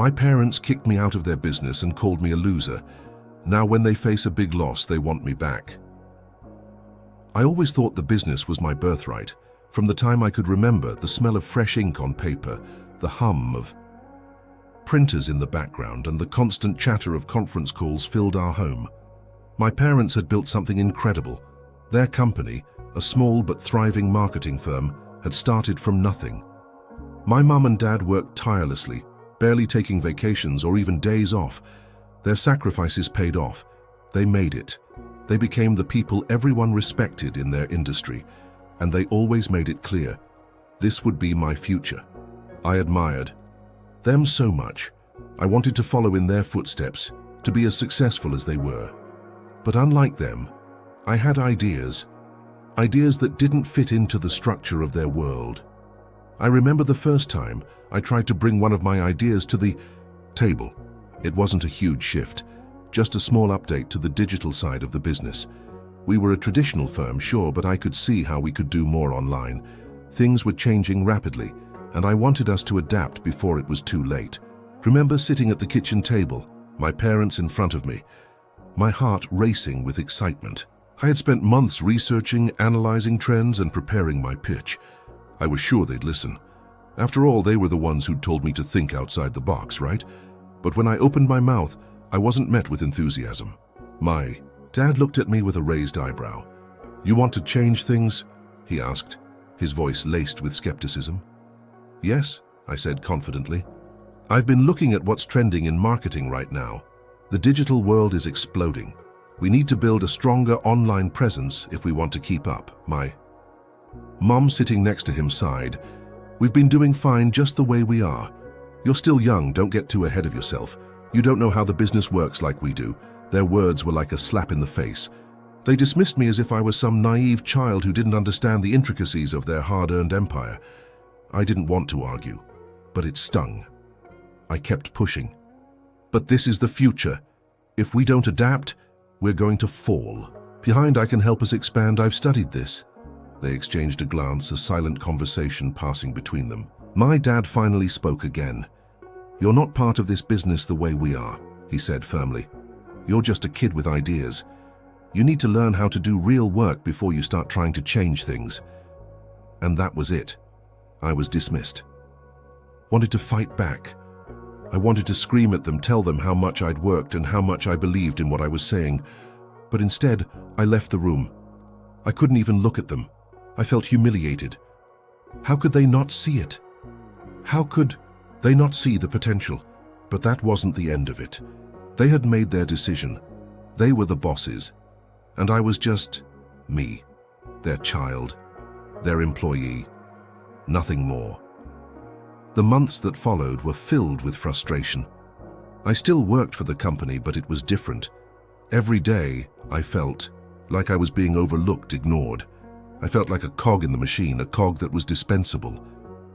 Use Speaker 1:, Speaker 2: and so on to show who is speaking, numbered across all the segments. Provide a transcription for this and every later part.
Speaker 1: My parents kicked me out of their business and called me a loser. Now when they face a big loss, they want me back. I always thought the business was my birthright. From the time I could remember, the smell of fresh ink on paper, the hum of printers in the background, and the constant chatter of conference calls filled our home. My parents had built something incredible. Their company, a small but thriving marketing firm, had started from nothing. My mum and dad worked tirelessly, barely taking vacations or even days off. Their sacrifices paid off. They made it. They became the people everyone respected in their industry, and they always made it clear, this would be my future. I admired them so much. I wanted to follow in their footsteps, to be as successful as they were. But unlike them, I had ideas that didn't fit into the structure of their world. I remember the first time I tried to bring one of my ideas to the table. It wasn't a huge shift, just a small update to the digital side of the business. We were a traditional firm, sure, but I could see how we could do more online. Things were changing rapidly, and I wanted us to adapt before it was too late. Remember sitting at the kitchen table, my parents in front of me, my heart racing with excitement. I had spent months researching, analyzing trends, and preparing my pitch. I was sure they'd listen. After all, they were the ones who'd told me to think outside the box, right? But when I opened my mouth, I wasn't met with enthusiasm. My dad looked at me with a raised eyebrow. "You want to change things?" he asked, his voice laced with skepticism. "Yes," I said confidently. "I've been looking at what's trending in marketing right now. The digital world is exploding. We need to build a stronger online presence if we want to keep up." My mom, sitting next to him, sighed. "We've been doing fine just the way we are. You're still young, don't get too ahead of yourself. You don't know how the business works like we do." Their words were like a slap in the face. They dismissed me as if I was some naive child who didn't understand the intricacies of their hard-earned empire. I didn't want to argue, but it stung. I kept pushing. "But this is the future. If we don't adapt, we're going to fall. Behind, I can help us expand. I've studied this." They exchanged a glance, a silent conversation passing between them. My dad finally spoke again. "You're not part of this business the way we are," he said firmly. "You're just a kid with ideas. You need to learn how to do real work before you start trying to change things." And that was it. I was dismissed. Wanted to fight back. I wanted to scream at them, tell them how much I'd worked and how much I believed in what I was saying. But instead, I left the room. I couldn't even look at them. I felt humiliated. How could they not see it? How could they not see the potential? But that wasn't the end of it. They had made their decision. They were the bosses. And I was just me, their child, their employee. Nothing more. The months that followed were filled with frustration. I still worked for the company, but it was different. Every day, I felt like I was being overlooked, ignored. I felt like a cog in the machine, a cog that was dispensable.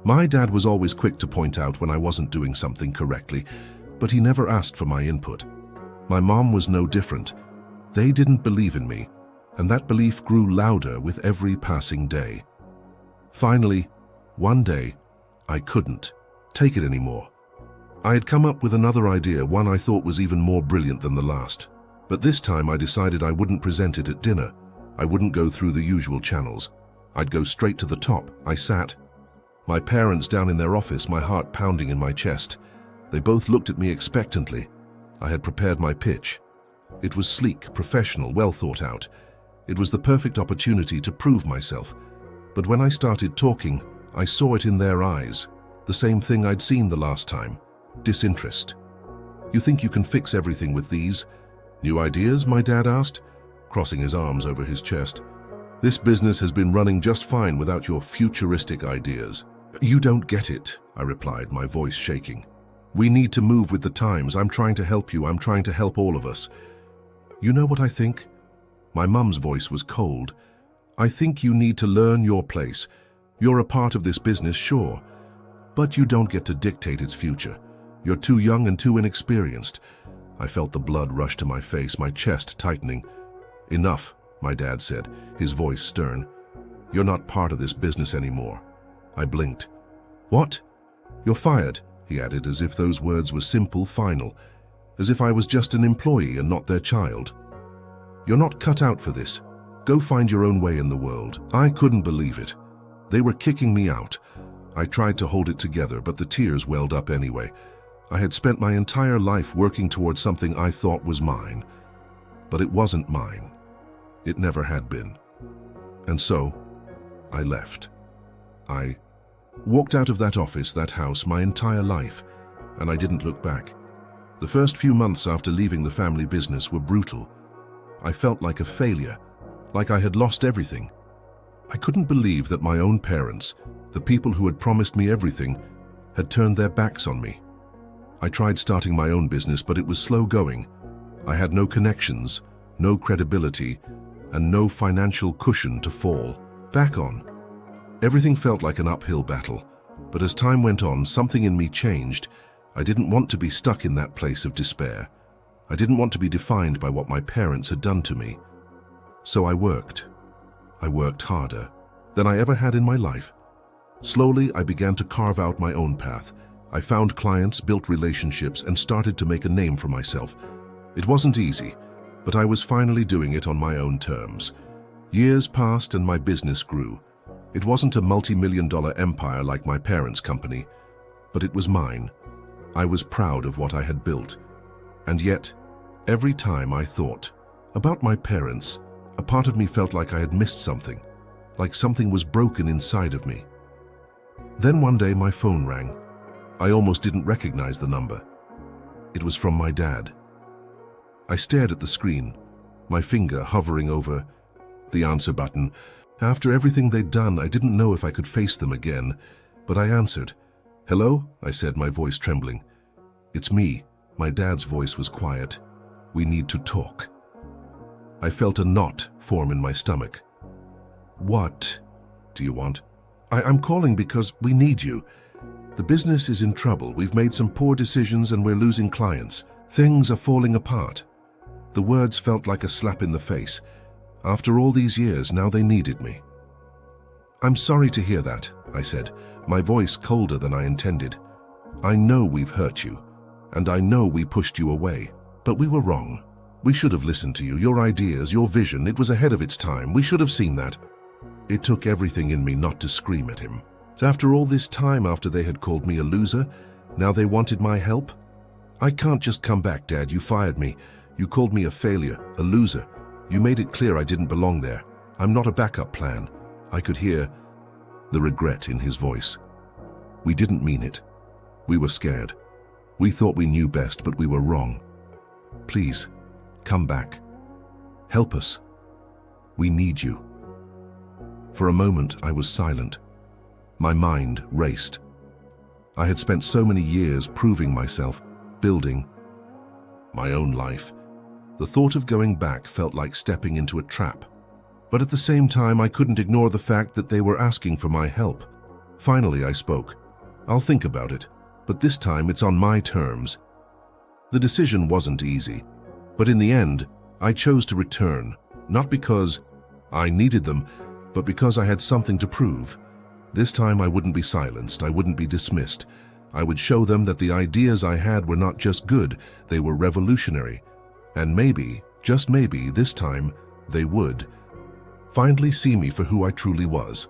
Speaker 1: My dad was always quick to point out when I wasn't doing something correctly, but he never asked for my input. My mom was no different. They didn't believe in me, and that belief grew louder with every passing day. Finally, one day, I couldn't take it anymore. I had come up with another idea, one I thought was even more brilliant than the last. But this time I decided I wouldn't present it at dinner. I wouldn't go through the usual channels. I'd go straight to the top. I sat, my parents down in their office, my heart pounding in my chest. They both looked at me expectantly. I had prepared my pitch. It was sleek, professional, well thought out. It was the perfect opportunity to prove myself. But when I started talking, I saw it in their eyes. The same thing I'd seen the last time. Disinterest. "You think you can fix everything with these new ideas?" my dad asked, crossing his arms over his chest. "This business has been running just fine without your futuristic ideas." "You don't get it," I replied, my voice shaking. "We need to move with the times. I'm trying to help you. I'm trying to help all of us." "You know what I think?" My mum's voice was cold. "I think you need to learn your place. You're a part of this business, sure, but you don't get to dictate its future. You're too young and too inexperienced." I felt the blood rush to my face, my chest tightening. "Enough," my dad said, his voice stern. "You're not part of this business anymore." I blinked. "What? You're fired?" he added, as if those words were simple, final, as if I was just an employee and not their child. "You're not cut out for this. Go find your own way in the world." I couldn't believe it. They were kicking me out. I tried to hold it together, but the tears welled up anyway. I had spent my entire life working towards something I thought was mine. But it wasn't mine. It never had been. And so, I left. I walked out of that office, that house, my entire life, and I didn't look back. The first few months after leaving the family business were brutal. I felt like a failure, like I had lost everything. I couldn't believe that my own parents, the people who had promised me everything, had turned their backs on me. I tried starting my own business, but it was slow going. I had no connections, no credibility, and no financial cushion to fall back on. Everything felt like an uphill battle, but as time went on, something in me changed. I didn't want to be stuck in that place of despair. I didn't want to be defined by what my parents had done to me. So I worked. I worked harder than I ever had in my life. Slowly, I began to carve out my own path. I found clients, built relationships, and started to make a name for myself. It wasn't easy, but I was finally doing it on my own terms. Years passed and my business grew. It wasn't a multi-million-dollar empire like my parents' company, but it was mine. I was proud of what I had built. And yet, every time I thought about my parents, a part of me felt like I had missed something, like something was broken inside of me. Then one day my phone rang. I almost didn't recognize the number. It was from my dad. I stared at the screen, my finger hovering over the answer button. After everything they'd done, I didn't know if I could face them again, but I answered. "Hello?" I said, my voice trembling. "It's me." My dad's voice was quiet. "We need to talk." I felt a knot form in my stomach. "What do you want?" I'm calling because we need you. The business is in trouble. We've made some poor decisions and we're losing clients. Things are falling apart." The words felt like a slap in the face. After all these years, now they needed me. "I'm sorry to hear that," I said, my voice colder than I intended. "I know we've hurt you, and I know we pushed you away, but we were wrong. We should have listened to you, your ideas, your vision. It was ahead of its time. We should have seen that." It took everything in me not to scream at him. After all this time, after they had called me a loser, now they wanted my help? "I can't just come back, Dad. You fired me. You called me a failure, a loser. You made it clear I didn't belong there. I'm not a backup plan." I could hear the regret in his voice. "We didn't mean it. We were scared. We thought we knew best, but we were wrong. Please, come back. Help us. We need you." For a moment, I was silent. My mind raced. I had spent so many years proving myself, building my own life. The thought of going back felt like stepping into a trap. But at the same time, I couldn't ignore the fact that they were asking for my help. Finally, I spoke. "I'll think about it, but this time it's on my terms." The decision wasn't easy, but in the end, I chose to return, not because I needed them, but because I had something to prove. This time I wouldn't be silenced, I wouldn't be dismissed. I would show them that the ideas I had were not just good, they were revolutionary. And maybe, just maybe, this time, they would finally see me for who I truly was.